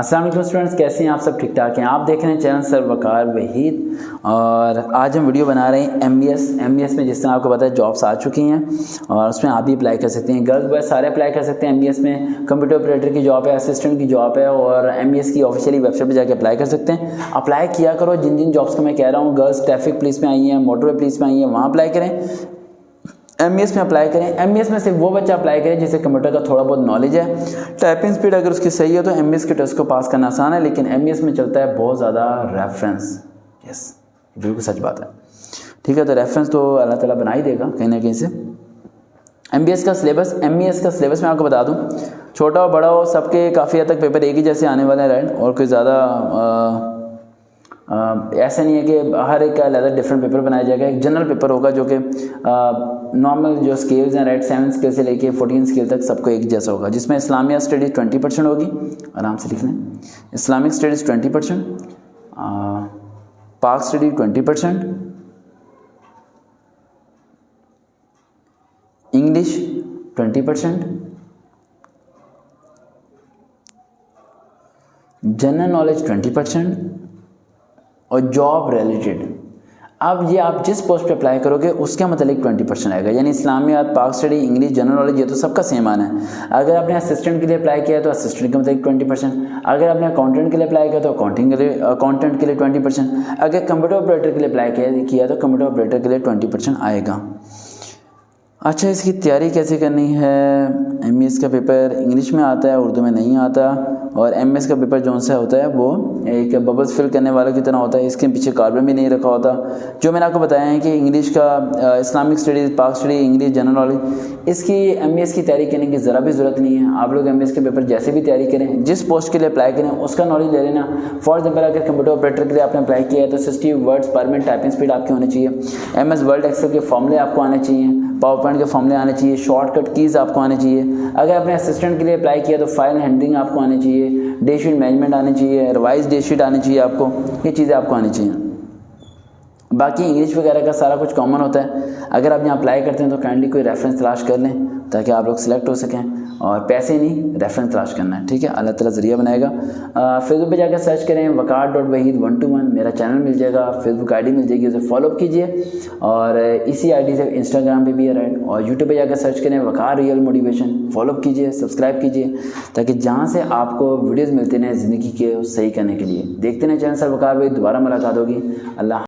अस्सलाम वालेकुम स्टूडेंट्स, कैसे हैं आप सब? ठीक ठाक हैं? आप देख रहे हैं चैनल सर वकार वहीद और आज हम वीडियो बना रहे हैं एमबीएस में। जिस तरह आपको पता है जॉब्स आ चुकी हैं और उसमें आप भी अप्लाई कर सकते हैं। गर्ल्स बॉयज सारे अप्लाई कर सकते हैं। एमबीएस में कंप्यूटर ऑपरेटर की जॉब है, असिस्टेंट की जॉब है और एमबीएस की ऑफिशियली वेबसाइट पर जाकर अप्लाई कर सकते हैं। अप्लाई किया करो। जिन जिन जॉब्स का मैं कह रहा हूँ, गर्ल्स ट्रैफिक पुलिस में आई हैं, मोटरवे पुलिस में आई हैं, वहाँ अप्लाई करें। एमबीएस में अप्लाई करें। एमबीएस में सिर्फ वो बच्चा अप्लाई करे जिसे कंप्यूटर का थोड़ा बहुत नॉलेज है। टाइपिंग स्पीड अगर उसकी सही है तो एमबीएस के टेस्ट को पास करना आसान है, लेकिन एमबीएस में चलता है बहुत ज़्यादा रेफरेंस। यस, बिल्कुल सच बात है। ठीक है, तो रेफरेंस तो अल्लाह ताला बना ही देगा कहीं ना कहीं से। एमबीएस का सिलेबस मैं आपको बता दूं, छोटा हो बड़ा हो सबके काफ़ी हद तक पेपर एक ही जैसे आने वाले हैं, राइट। और कोई ज़्यादा ऐसा नहीं है कि हर एक का अलग डिफरेंट पेपर बनाया जाएगा। एक जनरल पेपर होगा जो कि नॉर्मल जो स्केल्स हैं, राइट, 7 स्केल से लेके 14 स्केल तक सबको एक जैसा होगा, जिसमें इस्लामिया स्टडीज़ 20% होगी। आराम से लिख लें, इस्लामिक स्टडीज़ 20%, पाक स्टडी 20%, इंग्लिश 20%, जनरल नॉलेज 20% और जॉब रिलेटेड। अब ये आप जिस पोस्ट पे अप्लाई करोगे उसके मतलब 20% आएगा। यानी इस्लामियात, पाक स्टडी, इंग्लिश, जनरल नॉलेज, ये तो सबका सेम आना है। अगर आपने असिस्टेंट के लिए अप्लाई किया है तो असिस्टेंट का मतलब 20%। अगर आपने अकाउंटेंट के लिए अप्लाई किया तो अकाउंटेंट के लिए 20%। अगर कंप्यूटर ऑपरेटर के लिए अप्लाई किया तो कंप्यूटर ऑपरेटर के लिए 20% आएगा। अच्छा, इसकी तैयारी कैसे करनी है? एमईएस का पेपर इंग्लिश में आता है, उर्दू में नहीं आता। और एमएस का पेपर जो सा होता है वो एक बबल्स फिल करने वाले की तरह होता है। इसके पीछे कार्बन भी नहीं रखा होता। जो मैंने आपको बताया है कि इंग्लिश का इस्लामिक स्टडीज़, पाक स्टडी, इंग्लिश, जनरल नॉलेज, इसकी एमईएस की तैयारी करने की ज़रा भी ज़रूरत नहीं है। आप लोग एमईएस के पेपर जैसे भी तैयारी करें, जिस पोस्ट के लिए अप्लाई करें उसका नॉलेज ले लेना। फॉर एग्जाम्पल, अगर कंप्यूटर ऑपरेटर के लिए आपने अप्लाई किया है तो 60 वर्ड्स पर मिनट टाइपिंग स्पीड आपकी होनी चाहिए। एमएस वर्ड एक्सेल के फॉर्मूले आपको आने चाहिए, पावर पॉइंट के फॉर्मूले आने चाहिए, शॉर्टकट कीज़ आपको आने चाहिए। अगर आपने असिस्टेंट के लिए अप्लाई किया तो फाइल हैंडलिंग आपको आनी चाहिए, डे शीट मैनेजमेंट आनी चाहिए, रिवाइज डे शीट आनी चाहिए, आपको ये चीज़ें आपको आनी चाहिए। बाकी इंग्लिश वगैरह का सारा कुछ कॉमन होता है। अगर आप यहाँ अप्लाई करते हैं तो काइंडली कोई रेफरेंस तलाश कर लें ताकि आप लोग सिलेक्ट हो सकें, और पैसे नहीं, रेफरेंस तलाश करना है। ठीक है, अल्लाह ताला ज़रिया बनाएगा। फेसबुक पे जाकर सर्च करें waqar.wahid121, मेरा चैनल मिल जाएगा, फेसबुक आईडी मिल जाएगी, उसे फॉलो कीजिए। और इसी आईडी से इंस्टाग्राम पे भी है, राइट। और यूट्यूब पे जाकर सर्च करें वकार रियल मोटिवेशन, फॉलो कीजिए, सब्सक्राइब कीजिए, ताकि जहाँ से आपको वीडियोज़ मिलते रहें ज़िंदगी के सही करने के लिए। देखते रहें चैनल सर वकार वहीद। दोबारा मुलाकात होगी। अल्लाह।